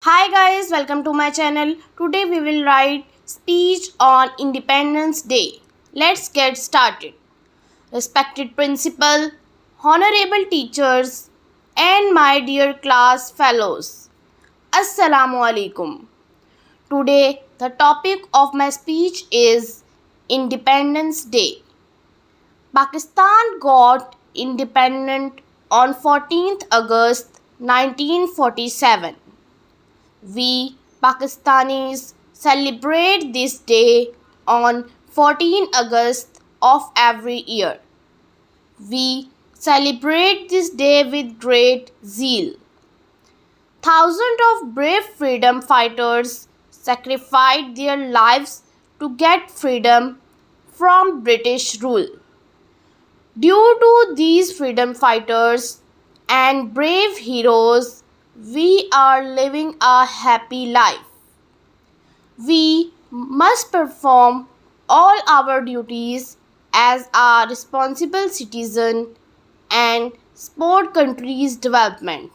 Hi guys, welcome to my channel. Today we will write speech on Independence Day. Let's get started. Respected principal, honorable teachers, and my dear class fellows. Assalamu alaikum. Today the topic of my speech is Independence Day. Pakistan got independent on 14th August 1947. We Pakistanis celebrate this day on 14 August of every year. We celebrate this day with great zeal. Thousands of brave freedom fighters sacrificed their lives to get freedom from British rule. Due to these freedom fighters and brave heroes, we are living a happy life. We must perform all our duties as a responsible citizen and support country's development.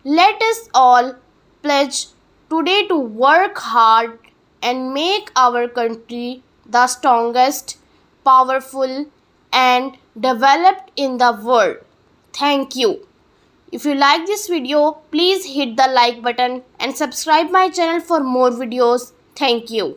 Let us all pledge today to work hard and make our country the strongest, powerful, and developed in the world. Thank you. If you like this video, please hit the like button and subscribe my channel for more videos. Thank you.